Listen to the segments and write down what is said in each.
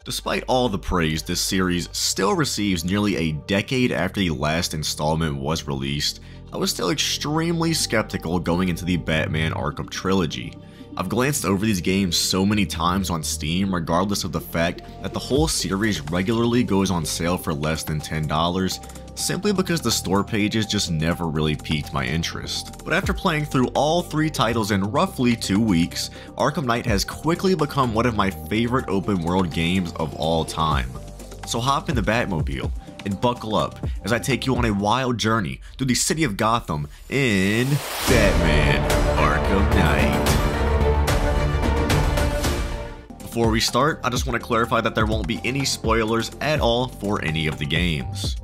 Despite all the praise, this series still receives nearly a decade after the last installment was released. I was still extremely skeptical going into the Batman Arkham trilogy. I've glanced over these games so many times on Steam, regardless of the fact that the whole series regularly goes on sale for less than $10, simply because the store pages just never really piqued my interest. But after playing through all 3 titles in roughly 2 weeks, Arkham Knight has quickly become one of my favorite open world games of all time. So hop in the Batmobile and buckle up as I take you on a wild journey through the city of Gotham in Batman Arkham Knight. Before we start, I just want to clarify that there won't be any spoilers at all for any of the games.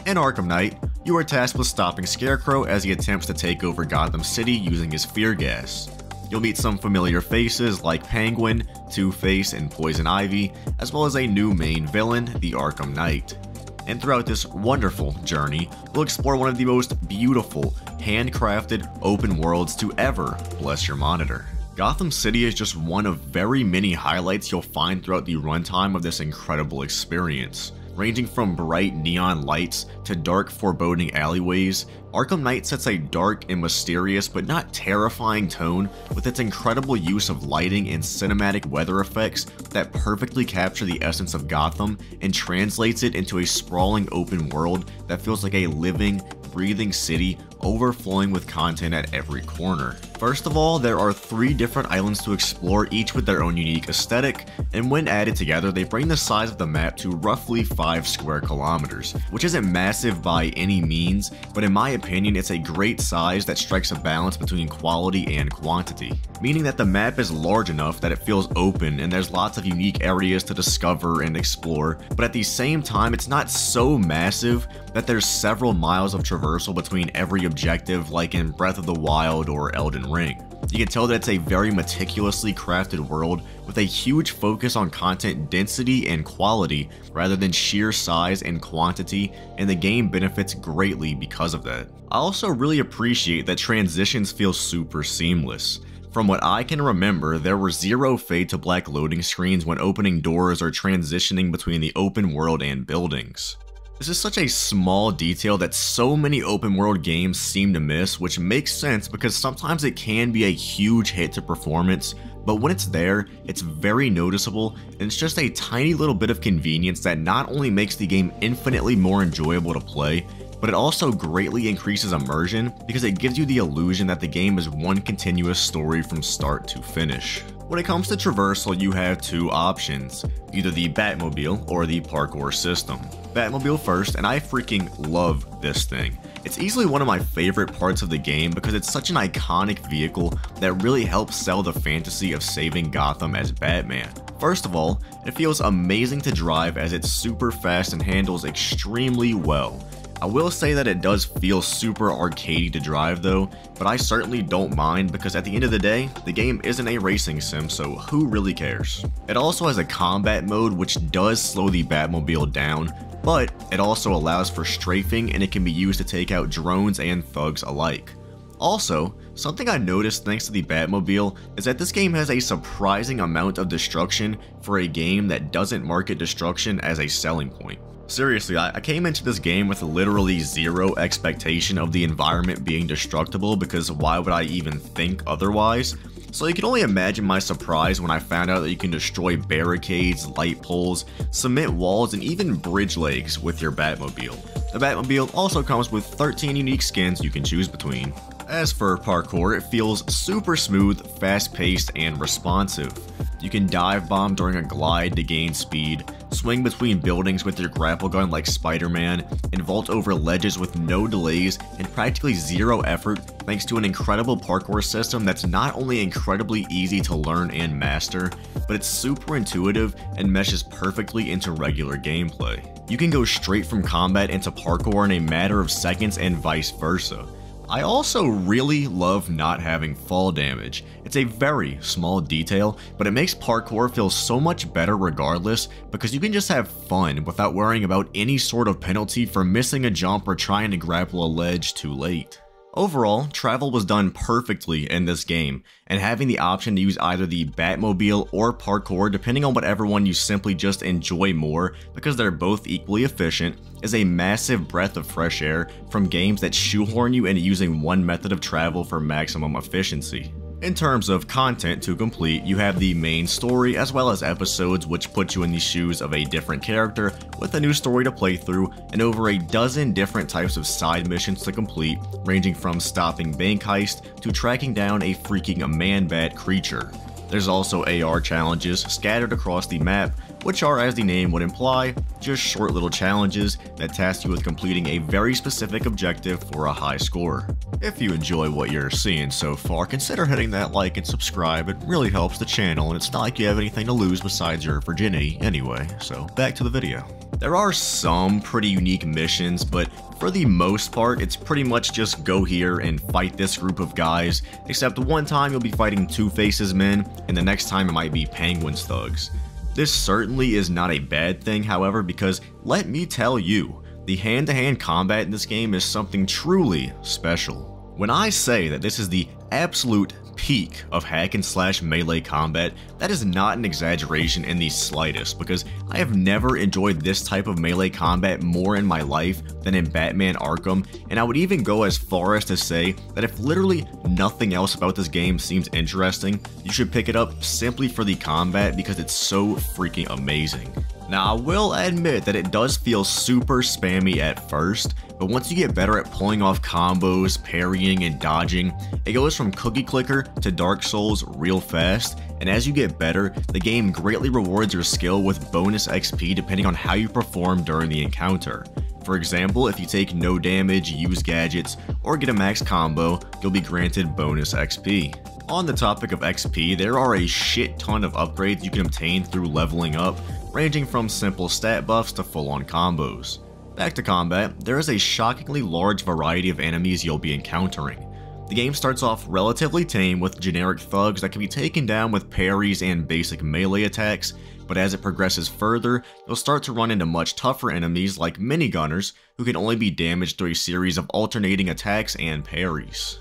In Arkham Knight, you are tasked with stopping Scarecrow as he attempts to take over Gotham City using his fear gas. You'll meet some familiar faces like Penguin, Two-Face, and Poison Ivy, as well as a new main villain, the Arkham Knight. And throughout this wonderful journey, we'll explore one of the most beautiful, handcrafted open worlds to ever bless your monitor. Gotham City is just one of very many highlights you'll find throughout the runtime of this incredible experience. Ranging from bright neon lights to dark foreboding alleyways, Arkham Knight sets a dark and mysterious but not terrifying tone with its incredible use of lighting and cinematic weather effects that perfectly capture the essence of Gotham and translates it into a sprawling open world that feels like a living, breathing city overflowing with content at every corner. First of all, there are 3 different islands to explore, each with their own unique aesthetic, and when added together they bring the size of the map to roughly 5 square kilometers, which isn't massive by any means, but in my opinion it's a great size that strikes a balance between quality and quantity, meaning that the map is large enough that it feels open and there's lots of unique areas to discover and explore, but at the same time it's not so massive that there's several miles of traversal between every objective like in Breath of the Wild or Elden Ring. You can tell that it's a very meticulously crafted world with a huge focus on content density and quality rather than sheer size and quantity, and the game benefits greatly because of that. I also really appreciate that transitions feel super seamless. From what I can remember, there were 0 fade to black loading screens when opening doors or transitioning between the open world and buildings. This is such a small detail that so many open world games seem to miss, which makes sense because sometimes it can be a huge hit to performance, but when it's there, it's very noticeable and it's just a tiny little bit of convenience that not only makes the game infinitely more enjoyable to play, but it also greatly increases immersion because it gives you the illusion that the game is one continuous story from start to finish. When it comes to traversal, you have 2 options, either the Batmobile or the Parkour system. Batmobile first, and I freaking love this thing. It's easily one of my favorite parts of the game because it's such an iconic vehicle that really helps sell the fantasy of saving Gotham as Batman. First of all, it feels amazing to drive as it's super fast and handles extremely well. I will say that it does feel super arcadey to drive though, but I certainly don't mind because at the end of the day, the game isn't a racing sim, so who really cares? It also has a combat mode which does slow the Batmobile down, but it also allows for strafing and it can be used to take out drones and thugs alike. Also, something I noticed thanks to the Batmobile is that this game has a surprising amount of destruction for a game that doesn't market destruction as a selling point. Seriously, I came into this game with literally 0 expectation of the environment being destructible because why would I even think otherwise? So you can only imagine my surprise when I found out that you can destroy barricades, light poles, cement walls, and even bridge legs with your Batmobile. The Batmobile also comes with 13 unique skins you can choose between. As for parkour, it feels super smooth, fast-paced, and responsive. You can dive bomb during a glide to gain speed, swing between buildings with your grapple gun like Spider-Man, and vault over ledges with no delays and practically 0 effort thanks to an incredible parkour system that's not only incredibly easy to learn and master, but it's super intuitive and meshes perfectly into regular gameplay. You can go straight from combat into parkour in a matter of seconds and vice versa. I also really love not having fall damage. It's a very small detail, but it makes parkour feel so much better regardless because you can just have fun without worrying about any sort of penalty for missing a jump or trying to grapple a ledge too late. Overall, travel was done perfectly in this game, and having the option to use either the Batmobile or Parkour depending on whatever one you simply just enjoy more because they're both equally efficient is a massive breath of fresh air from games that shoehorn you into using one method of travel for maximum efficiency. In terms of content to complete, you have the main story as well as episodes which put you in the shoes of a different character with a new story to play through and over a dozen different types of side missions to complete, ranging from stopping bank heist to tracking down a freaking man-bat creature. There's also AR challenges scattered across the map, which are, as the name would imply, just short little challenges that task you with completing a very specific objective for a high score. If you enjoy what you're seeing so far, consider hitting that like and subscribe. It really helps the channel, and it's not like you have anything to lose besides your virginity anyway, so back to the video. There are some pretty unique missions, but for the most part, it's pretty much just go here and fight this group of guys, except one time you'll be fighting Two-Face's men, and the next time it might be Penguin's thugs. This certainly is not a bad thing, however, because let me tell you, the hand-to-hand combat in this game is something truly special. When I say that this is the absolute peak of hack and slash melee combat, that is not an exaggeration in the slightest, because I have never enjoyed this type of melee combat more in my life than in Batman Arkham, and I would even go as far as to say that if literally nothing else about this game seems interesting, you should pick it up simply for the combat because it's so freaking amazing. Now, I will admit that it does feel super spammy at first, but once you get better at pulling off combos, parrying, and dodging, it goes from cookie clicker to Dark Souls real fast, and as you get better, the game greatly rewards your skill with bonus XP depending on how you perform during the encounter. For example, if you take no damage, use gadgets, or get a max combo, you'll be granted bonus XP. On the topic of XP, there are a shit ton of upgrades you can obtain through leveling up, ranging from simple stat buffs to full-on combos. Back to combat, there is a shockingly large variety of enemies you'll be encountering. The game starts off relatively tame with generic thugs that can be taken down with parries and basic melee attacks, but as it progresses further, you'll start to run into much tougher enemies like minigunners who can only be damaged through a series of alternating attacks and parries.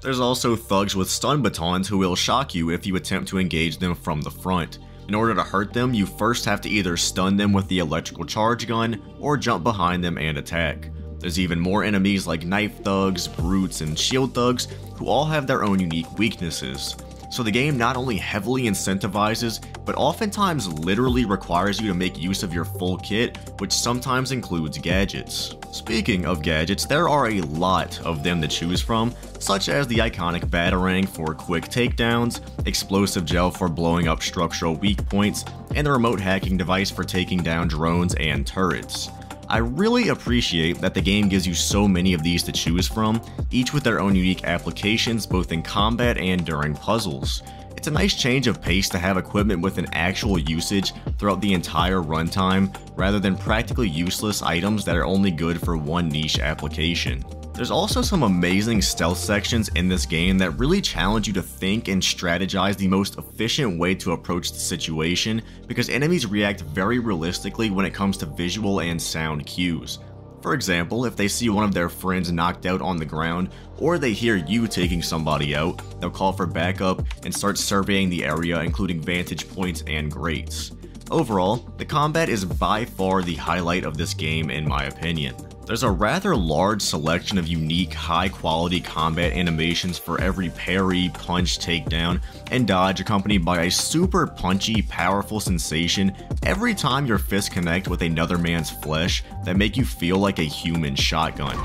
There's also thugs with stun batons who will shock you if you attempt to engage them from the front. In order to hurt them, you first have to either stun them with the electrical charge gun or jump behind them and attack. There's even more enemies like knife thugs, brutes, and shield thugs who all have their own unique weaknesses. So the game not only heavily incentivizes, but oftentimes literally requires you to make use of your full kit, which sometimes includes gadgets. Speaking of gadgets, there are a lot of them to choose from, such as the iconic Batarang for quick takedowns, explosive gel for blowing up structural weak points, and the remote hacking device for taking down drones and turrets. I really appreciate that the game gives you so many of these to choose from, each with their own unique applications both in combat and during puzzles. It's a nice change of pace to have equipment with an actual usage throughout the entire runtime, rather than practically useless items that are only good for one niche application. There's also some amazing stealth sections in this game that really challenge you to think and strategize the most efficient way to approach the situation, because enemies react very realistically when it comes to visual and sound cues. For example, if they see one of their friends knocked out on the ground, or they hear you taking somebody out, they'll call for backup and start surveying the area, including vantage points and grates. Overall, the combat is by far the highlight of this game in my opinion. There's a rather large selection of unique, high-quality combat animations for every parry, punch, takedown, and dodge, accompanied by a super punchy, powerful sensation every time your fists connect with another man's flesh that make you feel like a human shotgun.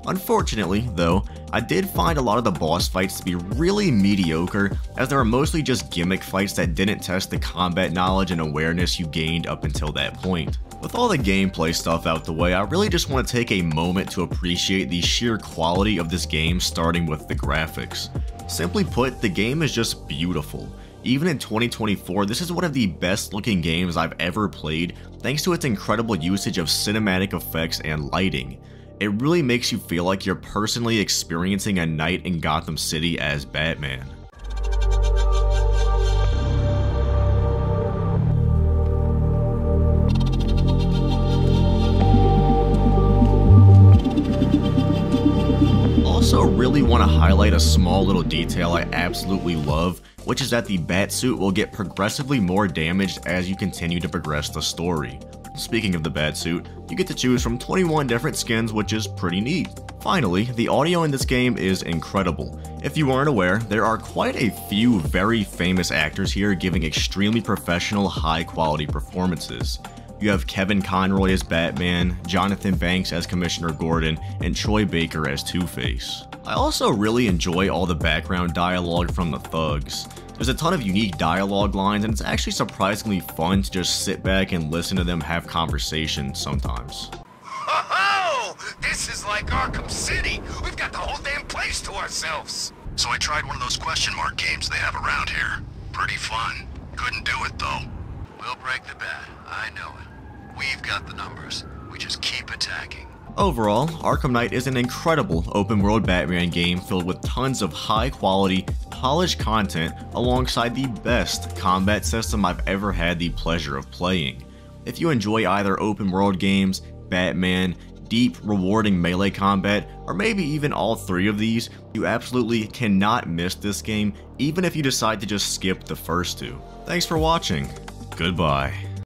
Unfortunately, though, I did find a lot of the boss fights to be really mediocre, as they were mostly just gimmick fights that didn't test the combat knowledge and awareness you gained up until that point. With all the gameplay stuff out the way, I really just want to take a moment to appreciate the sheer quality of this game, starting with the graphics. Simply put, the game is just beautiful. Even in 2024, this is one of the best looking games I've ever played thanks to its incredible usage of cinematic effects and lighting. It really makes you feel like you're personally experiencing a night in Gotham City as Batman. Also really want to highlight a small little detail I absolutely love, which is that the Batsuit will get progressively more damaged as you continue to progress the story. Speaking of the Batsuit, you get to choose from 21 different skins, which is pretty neat. Finally, the audio in this game is incredible. If you weren't aware, there are quite a few very famous actors here giving extremely professional, high-quality performances. You have Kevin Conroy as Batman, Jonathan Banks as Commissioner Gordon, and Troy Baker as Two-Face. I also really enjoy all the background dialogue from the thugs. There's a ton of unique dialogue lines, and it's actually surprisingly fun to just sit back and listen to them have conversations sometimes. Oh, this is like Arkham City. We've got the whole damn place to ourselves. So I tried one of those question mark games they have around here. Pretty fun. Couldn't do it though. We'll break the bat. I know it. We've got the numbers. We just keep attacking. Overall, Arkham Knight is an incredible open-world Batman game filled with tons of high-quality, polished content alongside the best combat system I've ever had the pleasure of playing. If you enjoy either open-world games, Batman, deep, rewarding melee combat, or maybe even all three of these, you absolutely cannot miss this game, even if you decide to just skip the first two. Thanks for watching. Goodbye.